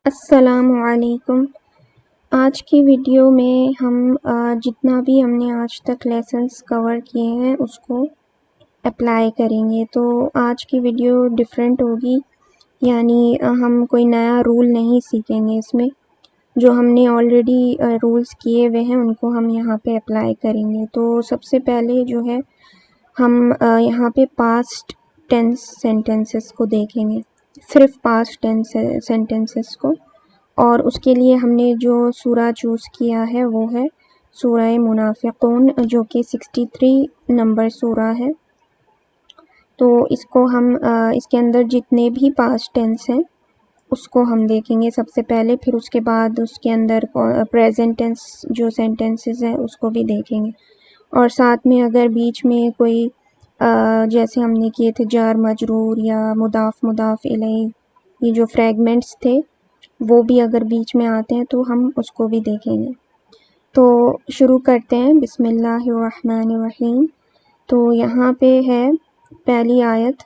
السلام علیکم۔ آج کی ویڈیو میں ہم جتنا بھی ہم نے آج تک لیسنس کور کیے ہیں اس کو اپلائی کریں گے۔ تو آج کی ویڈیو ڈیفرنٹ ہوگی، یعنی ہم کوئی نیا رول نہیں سیکھیں گے اس میں۔ جو ہم نے آلریڈی رولز کیے ہوئے ہیں ان کو ہم یہاں پہ اپلائی کریں گے۔ تو سب سے پہلے جو ہے ہم یہاں پہ پاسٹ ٹینس سینٹینسز کو دیکھیں گے، صرف پاسٹ ٹینس سینٹینسز کو، اور اس کے لیے ہم نے جو سورہ چوز کیا ہے وہ ہے سورہ منافقون، جو کہ 63 نمبر سورہ ہے۔ تو اس کو ہم اس کے اندر جتنے بھی پاسٹ ٹینس ہیں اس کو ہم دیکھیں گے سب سے پہلے، پھر اس کے بعد اس کے اندر پریزنٹ ٹینس جو سینٹینسز ہیں اس کو بھی دیکھیں گے، اور ساتھ میں اگر بیچ میں کوئی جیسے ہم نے کیے تھے جار مجرور یا مضاف الیہ، یہ جو فریگمنٹس تھے وہ بھی اگر بیچ میں آتے ہیں تو ہم اس کو بھی دیکھیں گے۔ تو شروع کرتے ہیں، بسم اللہ الرحمن الرحیم۔ تو یہاں پہ ہے پہلی آیت،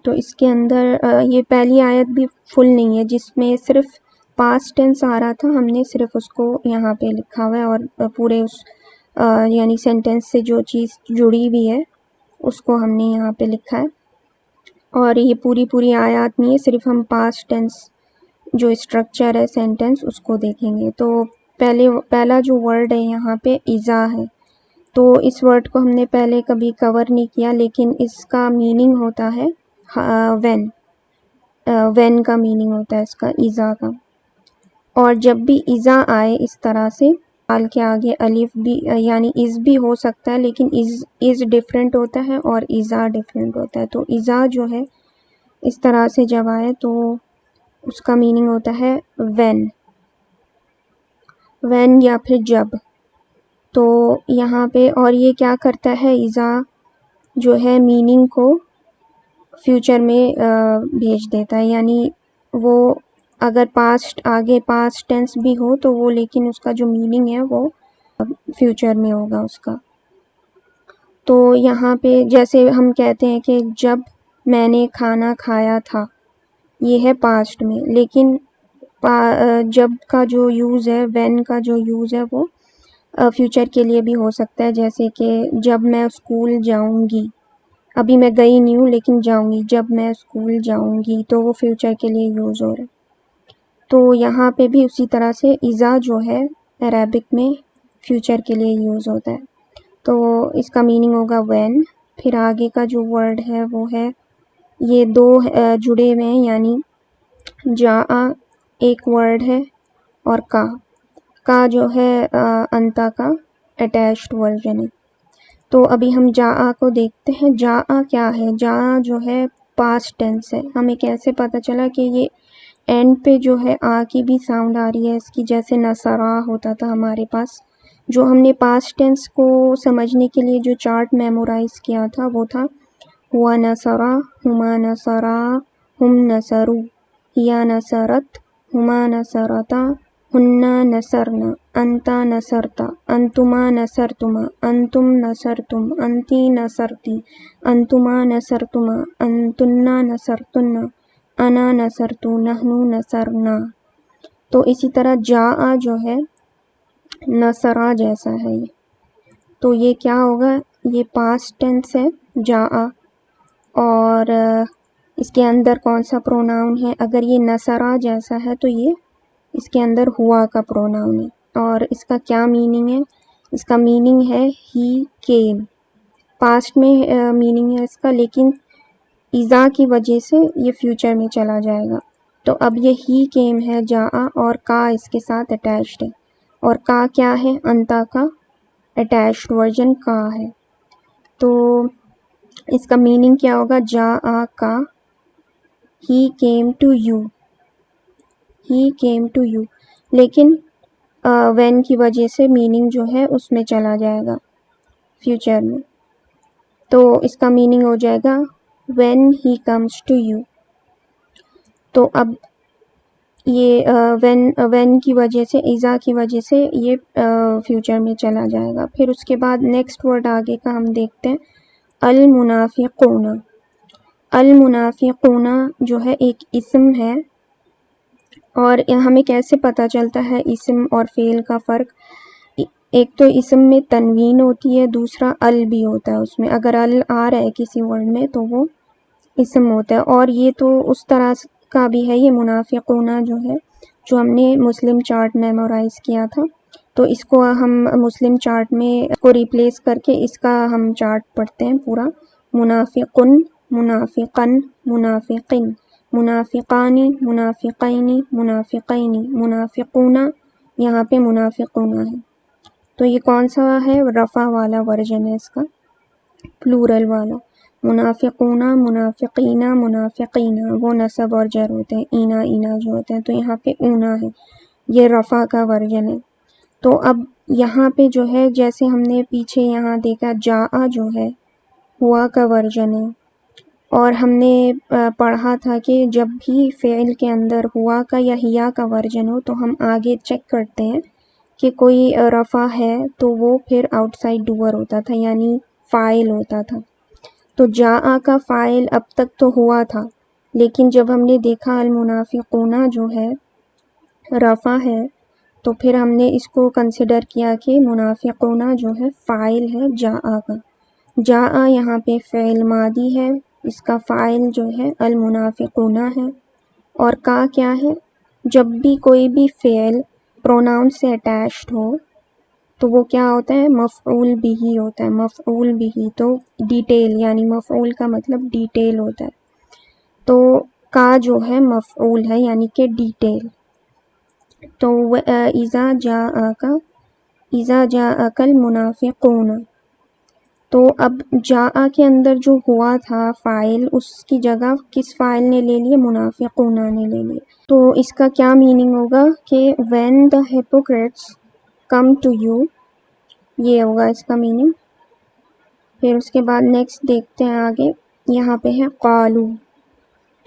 تو اس کے اندر یہ پہلی آیت بھی فل نہیں ہے، جس میں صرف پاسٹ ٹینس آ رہا تھا، ہم نے صرف اس کو یہاں پہ لکھا ہوا ہے، اور پورے اس یعنی سینٹینس سے جو چیز جڑی ہوئی ہے اس کو ہم نے یہاں پہ لکھا ہے، اور یہ پوری آیات نہیں ہے، صرف ہم پاسٹ ٹینس جو اسٹرکچر ہے سینٹینس اس کو دیکھیں گے۔ تو پہلا جو ورڈ ہے یہاں پہ اذا ہے، تو اس ورڈ کو ہم نے پہلے کبھی کور نہیں کیا، لیکن اس کا میننگ ہوتا ہے وین کا میننگ ہوتا ہے اس کا، اذا کا۔ اور جب بھی اذا آئے اس طرح سے آل کے آگے الف بھی یعنی از بھی ہو سکتا ہے، لیکن از ڈیفرنٹ ہوتا ہے اور اذا ڈیفرنٹ ہوتا ہے۔ تو اذا جو ہے اس طرح سے جب آئے تو اس کا میننگ ہوتا ہے وین یا پھر جب۔ تو یہاں پہ اور یہ کیا کرتا ہے، اذا جو ہے میننگ کو فیوچر میں بھیج دیتا ہے، یعنی وہ اگر آگے پاسٹ ٹینس بھی ہو تو وہ لیکن اس کا جو میننگ ہے وہ فیوچر میں ہوگا اس کا۔ تو یہاں پہ جیسے ہم کہتے ہیں کہ جب میں نے کھانا کھایا تھا، یہ ہے پاسٹ میں، لیکن جب کا جو یوز ہے، وین کا جو یوز ہے وہ فیوچر کے لیے بھی ہو سکتا ہے، جیسے کہ جب میں اسکول جاؤں گی، ابھی میں گئی نہیں ہوں لیکن جاؤں گی، جب میں اسکول جاؤں گی، تو وہ فیوچر کے لیے یوز ہو رہا ہے۔ تو یہاں پہ بھی اسی طرح سے اذا جو ہے عربک میں فیوچر کے لیے یوز ہوتا ہے، تو اس کا میننگ ہوگا وین۔ پھر آگے کا جو ورڈ ہے وہ ہے، یہ دو جڑے ہوئے ہیں، یعنی جاء ایک ورڈ ہے اور کا جو ہے انتا کا اٹیچڈ ورژن ہے۔ تو ابھی ہم جاء کو دیکھتے ہیں۔ جاء کیا ہے؟ جاء جو ہے پاسٹ ٹینس ہے۔ ہمیں کیسے پتہ چلا کہ یہ اینڈ پہ جو ہے آ کی بھی ساؤنڈ آ رہی ہے اس کی، جیسے نصرا ہوتا تھا ہمارے پاس، جو ہم نے پاسٹ ٹینس کو سمجھنے کے لیے جو چارٹ میمورائز کیا تھا وہ تھا ہوا نصرا، ہما نصرا، ہم نصرو، یا نصرت، ہما نصرتا، ہننا نصرنا، انتا نصرتا، انتما نصرتما، انتم نصرتم، انتی نصرتی، انتما نصرتما، انتنا نصرتن، انا نصرتو، نحنو نصرنا۔ تو اسی طرح جاء جو ہے نصرا جیسا ہے، تو یہ کیا ہوگا، یہ پاسٹ ٹینس ہے جاء، اور اس کے اندر کون سا پروناؤن ہے، اگر یہ نصرا جیسا ہے تو یہ اس کے اندر ہوا کا پروناؤن ہے، اور اس کا کیا میننگ ہے، اس کا میننگ ہے ہی کیم، پاسٹ میں میننگ ہے اس کا، لیکن اذا کی وجہ سے یہ فیوچر میں چلا جائے گا۔ تو اب یہ ہی کیم ہے جاء، اور کا اس کے ساتھ اٹیچڈ ہے، اور کا کیا ہے، انتا کا اٹیچڈ ورژن کا ہے۔ تو اس کا میننگ کیا ہوگا، جاء کا he came to you, he came to you, لیکن وین کی وجہ سے میننگ جو ہے اس میں چلا جائے گا فیوچر میں، تو اس کا میننگ ہو جائے گا when he comes to you۔ تو اب یہ when کی وجہ سے، اذا کی وجہ سے یہ فیوچر میں چلا جائے گا۔ پھر اس کے بعد نیکسٹ ورڈ آگے کا ہم دیکھتے ہیں، المنافقون۔ المنافقون جو ہے ایک اسم ہے، اور ہمیں کیسے پتہ چلتا ہے اسم اور فعل کا فرق؟ ایک تو اسم میں تنوین ہوتی ہے، دوسرا ال بھی ہوتا ہے اس میں، اگر ال آ رہا ہے کسی ورڈ میں تو وہ اسم ہوتا ہے۔ اور یہ تو اس طرح کا بھی ہے، یہ منافقون جو ہے جو ہم نے مسلم چارٹ میمورائز کیا تھا، تو اس کو ہم مسلم چارٹ میں کو ریپلیس کر کے اس کا ہم چارٹ پڑھتے ہیں پورا، منافقن، منافقن، منافقن، منافقان، منافقین، منافقین، منافقون، یہاں پہ منافقون ہے۔ تو یہ کون سا ہے؟ رفع والا ورژن ہے اس کا، پلورل والا۔ منافقون، منافقین، منافقین وہ نصب اور جر ہوتے ہیں، اینا اینا جو ہوتے ہیں، تو یہاں پہ اونا ہے، یہ رفع کا ورژن ہے۔ تو اب یہاں پہ جو ہے جیسے ہم نے پیچھے یہاں دیکھا جاء جو ہے ہوا کا ورژن ہے، اور ہم نے پڑھا تھا کہ جب بھی فعل کے اندر ہوا کا یا ہیا کا ورژن ہو تو ہم آگے چیک کرتے ہیں کہ کوئی رفع ہے تو وہ پھر آؤٹ سائڈ ڈوور ہوتا تھا، یعنی فاعل ہوتا تھا۔ تو جاء کا فاعل اب تک تو ہوا تھا، لیکن جب ہم نے دیکھا المنافقون جو ہے رفع ہے تو پھر ہم نے اس کو کنسیڈر کیا کہ منافقون جو ہے فاعل ہے جاء کا۔ جاء یہاں پہ فعل ماضی ہے، اس کا فاعل جو ہے المنافقون ہے، اور کا کیا ہے؟ جب بھی کوئی بھی فعل پروناؤن سے اٹیچڈ ہو تو وہ کیا ہوتا ہے؟ مفعول بھی ہوتا ہے، مفعول بھی، تو ڈیٹیل، یعنی مفعول کا مطلب ڈیٹیل ہوتا ہے، تو کا جو ہے مفعول ہے یعنی کہ ڈیٹیل۔ تو اذا جاءک المنافقون، تو اب جاء کے اندر جو ہوا تھا فاعل، اس کی جگہ کس فاعل نے لے لیے؟ منافقون نے لے لیے۔ تو اس کا کیا میننگ ہوگا کہ when the hypocrites come to you، یہ ہوگا اس کا میننگ۔ پھر اس کے بعد نیکسٹ دیکھتے ہیں آگے، یہاں پہ ہے قالو،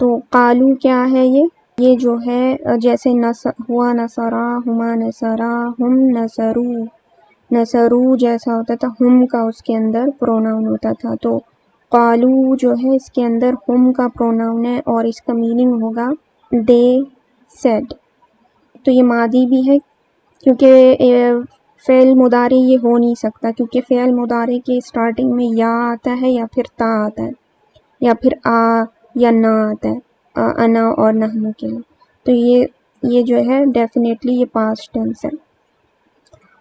تو قالو کیا ہے؟ یہ جو ہے جیسے ہوا نصرا، ہما نصرا، ہم نصرو، نصرو جیسا ہوتا تھا، ہم کا اس کے اندر پروناؤن ہوتا تھا، تو قالو جو ہے اس کے اندر ہم کا پروناؤن ہے، اور اس کا میننگ ہوگا دے سیڈ۔ تو یہ ماضی بھی ہے کیونکہ فعل مضارع یہ ہو نہیں سکتا، کیونکہ فعل مضارع کے اسٹارٹنگ میں یا آتا ہے یا پھر تا آتا ہے، یا پھر آ یا نہ آتا ہے، انا اور نحن کے لیے، تو یہ جو ہے ڈیفینیٹلی یہ پاسٹ ٹینس ہے۔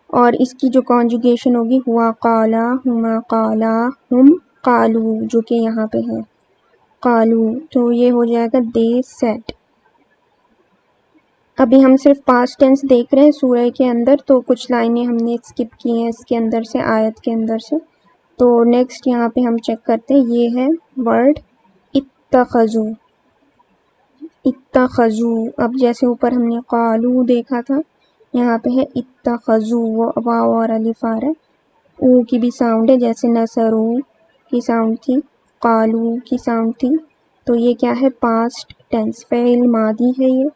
اور اس کی جو کانجوگیشن ہوگی ہوا قالا، ہما قالا، ہم قالو، جو کہ یہاں پہ ہے قالو، تو یہ ہو جائے گا دے سیٹ۔ ابھی ہم صرف پاسٹ ٹینس دیکھ رہے ہیں سورہ کے اندر، تو کچھ لائنیں ہم نے اسکپ کی ہیں اس کے اندر سے، آیت کے اندر سے۔ تو نیکسٹ یہاں پہ ہم چیک کرتے ہیں، یہ ہے ورڈ اتخذو، اتخذو۔ اب جیسے اوپر ہم نے قالو دیکھا تھا، یہاں پہ ہے اتخذو، وہ واو اور الف آ رہا ہے، او کی بھی ساؤنڈ ہے، جیسے نصرو کی ساؤنڈ تھی، قالو کی ساؤنڈ تھی، تو یہ کیا ہے؟ پاسٹ ٹینس، فعل ماضی ہے یہ۔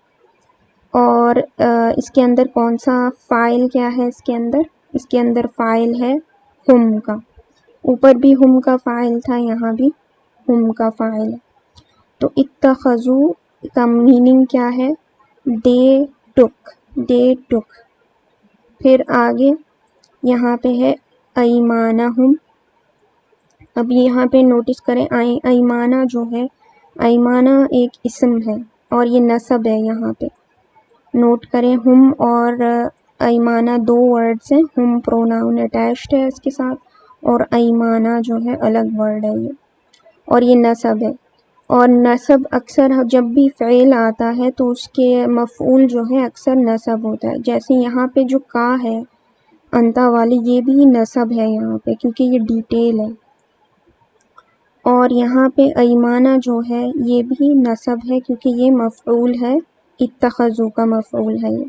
اور اس کے اندر کون سا فاعل کیا ہے؟ اس کے اندر فاعل ہے ہم کا، اوپر بھی ہم کا فاعل تھا، یہاں بھی ہم کا فاعل ہے۔ تو اتخذو کا میننگ کیا ہے؟ دے ٹک، دے ٹک۔ پھر آگے یہاں پہ ہے ایمانہم، اب یہاں پہ نوٹس کریں ایمانہ جو ہے، ایمانہ ایک اسم ہے اور یہ نصب ہے، یہاں پہ نوٹ کریں، ہم اور ایمانہ دو ورڈز ہیں، ہم پروناؤن اٹیچڈ ہے اس کے ساتھ، اور ایمانہ جو ہے الگ ورڈ ہے یہ، اور یہ نصب ہے۔ اور نصب اکثر جب بھی فعل آتا ہے تو اس کے مفعول جو ہے اکثر نصب ہوتا ہے، جیسے یہاں پہ جو کا ہے انتا والی، یہ بھی نصب ہے یہاں پہ کیونکہ یہ ڈیٹیل ہے، اور یہاں پہ ایمانہ جو ہے یہ بھی نصب ہے کیونکہ یہ مفعول ہے، اتخذو کا مفعول ہے یہ۔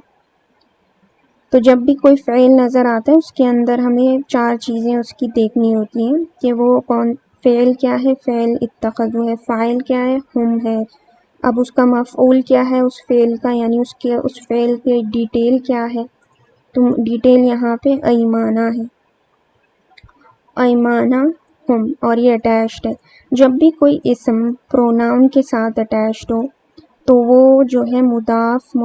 تو جب بھی کوئی فعل نظر آتا ہے اس کے اندر ہمیں چار چیزیں اس کی دیکھنی ہوتی ہیں کہ وہ فعل کیا ہے؟ فعل اتخذو ہے، فاعل کیا ہے؟ ہم ہے، اب اس کا مفعول کیا ہے اس فعل کا، یعنی اس فعل کے ڈیٹیل کیا ہے؟ تو ڈیٹیل یہاں پہ ایمانہ ہے، ایمانہ ہم، اور یہ اٹیچڈ ہے۔ جب بھی کوئی اسم پروناؤن کے ساتھ اٹیچڈ ہو تو وہ جو ہے مضاف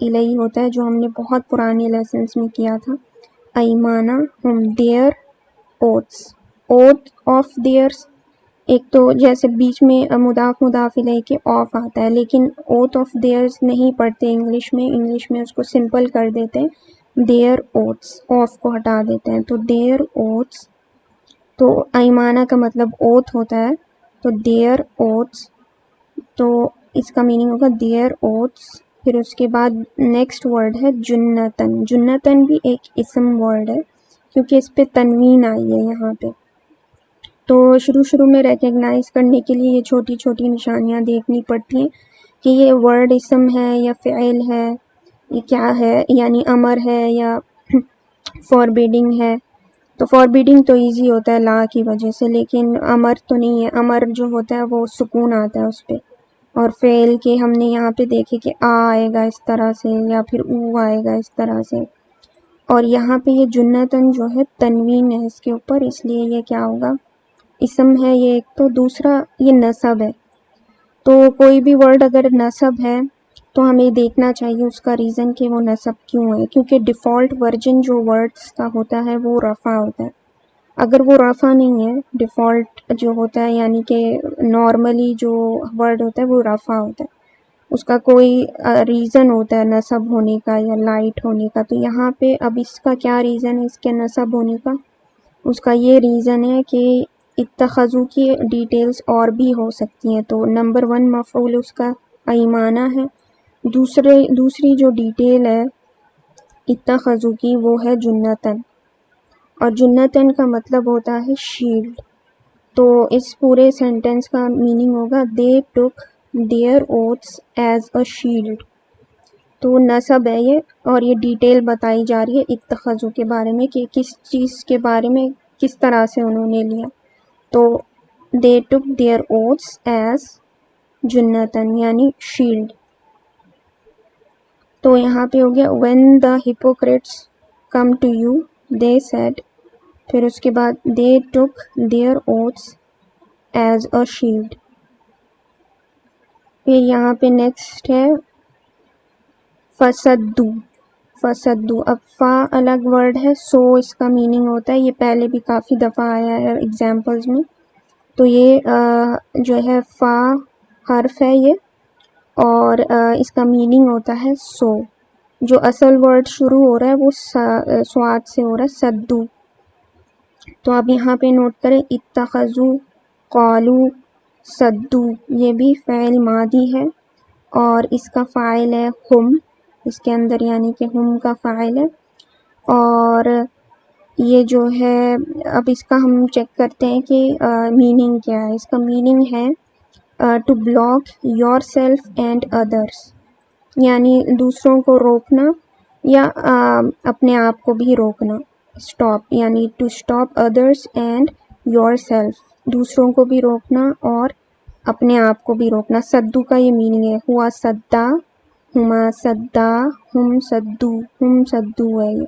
الیہ ہوتا ہے، جو ہم نے بہت پرانے لیسنس میں کیا تھا. ایمانہ ہم دیئر اوتھس، اوتھ آف دیئرس. ایک تو جیسے بیچ میں مضاف الیہ کے آف آتا ہے، لیکن اوتھ آف دیئرس نہیں پڑھتے انگلش میں اس کو سمپل کر دیتے ہیں دیئر اوتھس، آف کو ہٹا دیتے ہیں. تو دیئر اوتھس، تو ایمانہ کا مطلب اوتھ ہوتا ہے، تو دیئر اوتھس، تو اس کا میننگ ہوگا دیئر اوتھس. پھر اس کے بعد نیکسٹ ورڈ ہے جنتن. جنتن بھی ایک اسم ورڈ ہے کیونکہ اس پہ تنوین آئی ہے یہاں پہ. تو شروع میں ریکگنائز کرنے کے لیے یہ چھوٹی چھوٹی نشانیاں دیکھنی پڑتی ہیں کہ یہ ورڈ اسم ہے یا فعل ہے، یہ کیا ہے، یعنی امر ہے یا فاربیڈنگ ہے. تو فاربیڈنگ تو ایزی ہوتا ہے لا کی وجہ سے، لیکن امر تو نہیں ہے. امر جو ہوتا ہے وہ سکون آتا ہے اس پہ. اور فعل کے ہم نے یہاں پہ دیکھے کہ آئے گا اس طرح سے یا پھر او آئے گا اس طرح سے. اور یہاں پہ یہ جنتن جو ہے تنوین ہے اس کے اوپر، اس لیے یہ کیا ہوگا، اسم ہے یہ ایک. تو دوسرا یہ نسب ہے. تو کوئی بھی ورڈ اگر نسب ہے تو ہمیں دیکھنا چاہیے اس کا ریزن کہ وہ نسب کیوں ہے، کیونکہ ڈیفالٹ ورژن جو ورڈز کا ہوتا ہے وہ رفع ہوتا ہے. اگر وہ رفع نہیں ہے، ڈیفالٹ جو ہوتا ہے یعنی کہ نارملی جو ورڈ ہوتا ہے وہ رفع ہوتا ہے، اس کا کوئی ریزن ہوتا ہے نسب ہونے کا یا لائٹ ہونے کا. تو یہاں پہ اب اس کا کیا ریزن ہے اس کے نسب ہونے کا؟ اس کا یہ ریزن ہے کہ اتخذو کی ڈیٹیلز اور بھی ہو سکتی ہیں. تو نمبر 1 مفعول اس کا ایمانہ ہے. دوسری جو ڈیٹیل ہے اتخذو کی وہ ہے جنتن، اور جنتن کا مطلب ہوتا ہے شیلڈ. تو اس پورے سینٹنس کا میننگ ہوگا دے ٹک دیئر اوتھس ایز اے شیلڈ. تو نسب ہے یہ، اور یہ ڈیٹیل بتائی جا رہی ہے اتخذو کے بارے میں کہ کس چیز کے بارے میں کس طرح سے انہوں نے لیا. تو دے ٹک دیئر اوتھس ایز جنتن یعنی شیلڈ. تو یہاں پہ ہو گیا when the hypocrites come to you they said، پھر اس کے بعد they took their oaths as a shield. پھر یہاں پہ نیکسٹ ہے فسدو. اب فا الگ ورڈ ہے، سو اس کا میننگ ہوتا ہے، یہ پہلے بھی کافی دفعہ آیا ہے ایگزامپلز میں. تو یہ جو ہے فا حرف ہے یہ، اور اس کا میننگ ہوتا ہے سو. جو اصل ورڈ شروع ہو رہا ہے وہ سواد سے ہو رہا ہے سدو. تو اب یہاں پہ نوٹ کریں اتخذو، قالو، سدو، یہ بھی فعل ماضی ہے اور اس کا فاعل ہے ہم اس کے اندر، یعنی کہ ہم کا فاعل ہے. اور یہ جو ہے اب اس کا ہم چیک کرتے ہیں کہ میننگ کیا ہے. اس کا میننگ ہے to block yourself and others, یعنی دوسروں کو روکنا یا اپنے آپ کو بھی روکنا. اسٹاپ یعنی to stop others and yourself, دوسروں کو بھی روکنا اور اپنے آپ کو بھی روکنا. سدو کا یہ میننگ ہے ہوا سدا، ہما سدا، ہم سدو ہے یہ.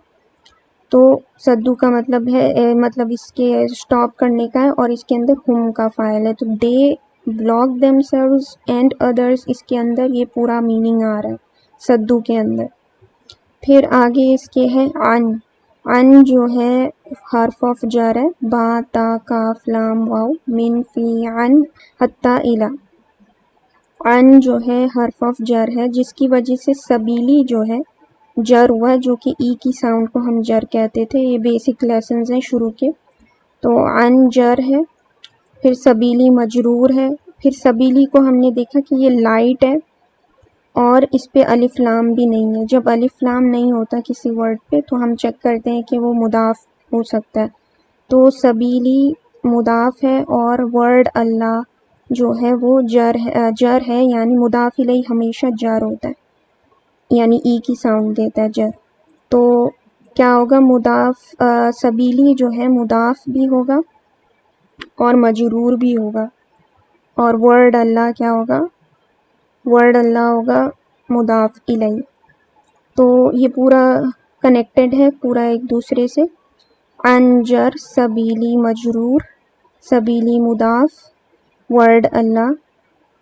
تو سدو کا مطلب ہے مطلب اس کے اسٹاپ کرنے کا ہے، اور اس کے اندر ہم کا فاعل ہے. تو they block them cells and others, اس کے اندر یہ پورا میننگ آ رہا ہے سدو کے اندر. پھر آگے اس کے ہے ان جو ہے حرف آف جر ہے، با تا کاف لام واو من فی عن حتی الی. ان جو ہے حرف آف جر ہے جس کی وجہ سے سبیلی جو ہے جر ہوا ہے، جو کہ ای کی ساؤنڈ کو ہم جر کہتے تھے. یہ بیسک لیسنز ہیں شروع کے. تو ان جر ہے، پھر سبیلی مجرور ہے. پھر سبیلی کو ہم نے دیکھا کہ یہ لائٹ ہے اور اس پہ الف لام بھی نہیں ہے. جب الف لام نہیں ہوتا کسی ورڈ پہ تو ہم چیک کرتے ہیں کہ وہ مضاف ہو سکتا ہے. تو سبیلی مضاف ہے، اور ورڈ اللہ جو ہے وہ جر ہے، یعنی مضاف الیہ ہمیشہ جر ہوتا ہے، یعنی ای کی ساؤنڈ دیتا ہے جر. تو کیا ہوگا، مضاف سبیلی جو ہے مضاف بھی ہوگا اور مجرور بھی ہوگا. اور ورڈ اللہ کیا ہوگا، ورڈ اللہ ہوگا مضاف الیہ. تو یہ پورا کنیکٹڈ ہے پورا ایک دوسرے سے. ان جر، سبیلی مجرور، سبیلی مضاف، ورڈ اللہ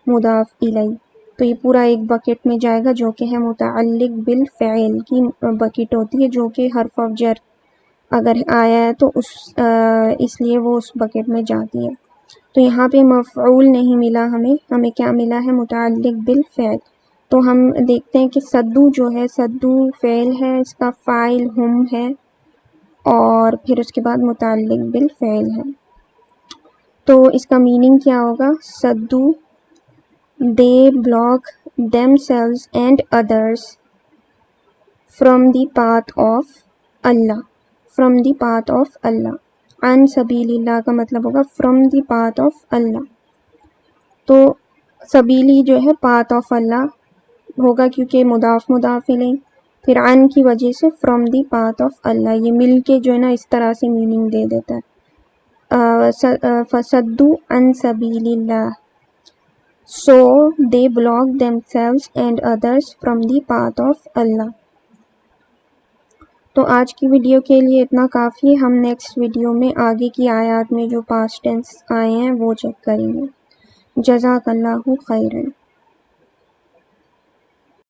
مضاف الیہ. تو یہ پورا ایک بکٹ میں جائے گا جو کہ ہے متعلق بالفعل کی بکٹ ہوتی ہے، جو کہ حرف آف جر اگر آیا ہے تو اس لیے وہ اس بکٹ میں جاتی ہے۔ تو یہاں پہ مفعول نہیں ملا ہمیں کیا ملا ہے؟ متعلق بالفعل۔ تو ہم دیکھتے ہیں کہ سدو جو ہے، سدو فعل ہے، اس کا فاعل ہم ہے اور پھر اس کے بعد متعلق بالفعل ہے۔ تو اس کا میننگ کیا ہوگا؟ سدو they block themselves and others from the path of Allah، from the path of Allah۔ عن سبیل اللہ کا مطلب ہوگا from the path of Allah۔ تو سبیلی جو ہے path of Allah ہوگا کیونکہ مضاف مضاف الیہ، پھر عن کی وجہ سے from the path of Allah، یہ مل کے جو ہے نا اس طرح سے میننگ دے دیتا ہے۔ فصدوا عن سبیل اللہ، so they block themselves and others from the path of Allah۔ تو آج کی ویڈیو کے لیے اتنا کافی ہے۔ ہم نیکسٹ ویڈیو میں آگے کی آیات میں جو پاسٹ ٹینس آئے ہیں وہ چیک کریں گے۔ جزاک اللہ خیرا۔